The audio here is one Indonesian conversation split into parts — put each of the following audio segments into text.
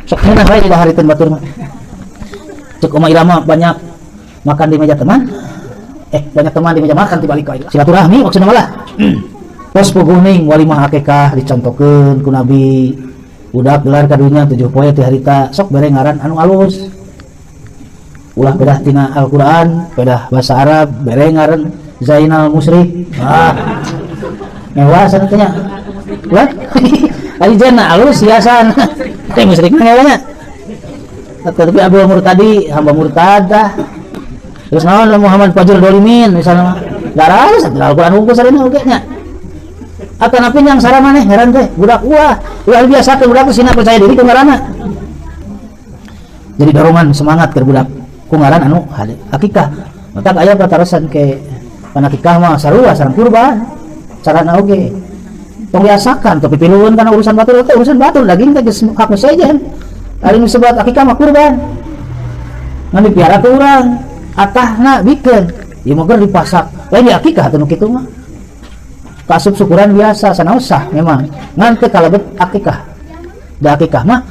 sok menah bae di hareuteun batur mah. Cek Oma Irama banyak makan di meja teman. Banyak teman di meja makan tibalik ka silaturahmi maksudna malah. Pos puguning walimah akikah dicontokeun ku Nabi. Budak gelar kadunya 7 poe teh harita sok bere ngaran anu alus. Ulah bedah tina Al-Qur'an, bedah bahasa Arab, bere ngaran Zainal Musyrik. Mewah sana tanya. What? Ali jana alus hiasan. Teh musyrik mewahnya. Tapi Abdul Murtadi hamba murtad dah. Terus naon Muhammad Fajrul Dolimin misalnya. Darah Al-Qur'an hukum sarena oge nya. Atau napi yang sarana maneh ngaran teh budak ulah biasa teh budak sina percaya diri ku ngaranna. Jadi dorongan semangat ke budak ku ngaran anu akikah. Mata aya patarosan ke panakikah mah sarua sareng kurban. Carana oge. Tong biasakan tapi pilueun kana urusan batur teh urusan batur daging teh geus hak sejen. Ari disebut akikah mah kurban. Ngan dipiara teh urang atahna bikeun. Ieu mah keur dipasak. Lain di akikah atuh kitu mah. Kasub syukuran biasa sana usah memang ngan teu kalebet akikah. Da akikah mah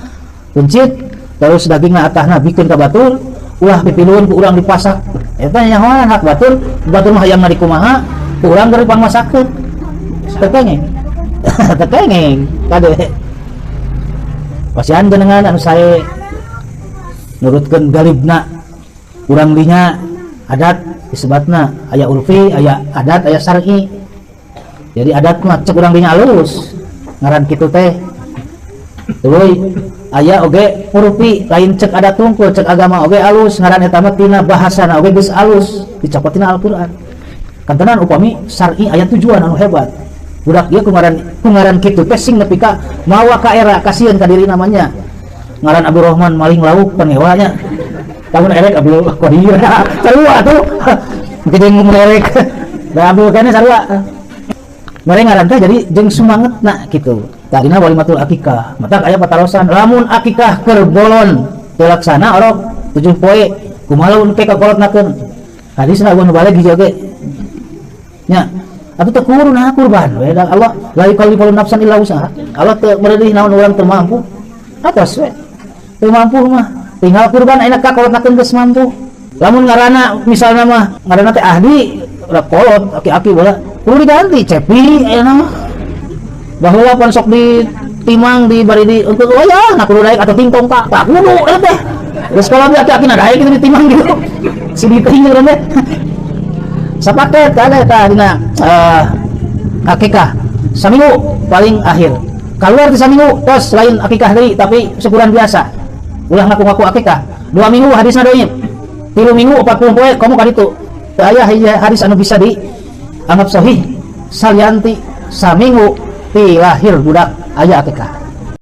kuncit terus dagingna atahna bikeun ka batur ulah pipilueun ku urang dipasak. Eta nyahoan hak batur mah hayang di kumaha ku urang keur pangmasakeun. Tekengeng. Tekengeng kade. Pasian jenengan anu sae nurutkeun galibna urang dinya adat disebutna aya urfi, aya adat, aya syar'i. Jadi adat mah cek urang dinya alus ngaran kitu teh. Tuluy aya oge urfi lain cek adat tungkul cek agama oge alus ngaran eta mah tina bahasana oge geus alus dicopot tina Al-Qur'an. Kantenan upami syar'i aya tujuan anu hebat. Budak ieu ngaran kitu teh sing nepi ka mawa ka era kasieun ka diri namanya. Ngaran Abdurrahman maling lauk panewanya. Tahun erek Abdul Qadir. Sarua tuh. Gede ngomong da Abdul kana sarua. Mare ngaran teh jadi jeung sumangetna kitu. Tadina walimatul akikah. Matak aya patarosan lamun akikah keur bolon teu laksana orok 7 poe kumaha lamun ke kakolotnakeun. Hadisna nu balik hiji oge. Nya, atuh teu kudu kurban we Allah la yukallifu nafsan illa usaha. Allah teu meureuh naon urang teu mampu. Atos we. Teu mampu mah tinggal kurban ayeuna kakolotnakeun geus mampu. Lamun ngaranna misalna mah ngaranna teh ahli udah kolot aki-aki bola perlu diganti cepi ayeuna mah bahwa pan sok di timang di bari di untuk wayah na kudu daek atau tingtong tak kudu eta teh geus kolot aki-aki na daek kitu di timang gitu si diting gitu teh sapaket ada eta dina akikah saminggu paling akhir keluar di saminggu tos lain akikah deui tapi syukuran biasa ulah ngaku-ngaku akikah 2 minggu hadisna doib 3 minggu 40 poe kamu ka ditu aya hadis anu bisa dianggap sahih salianti saminggu ti lahir budak aya akikah.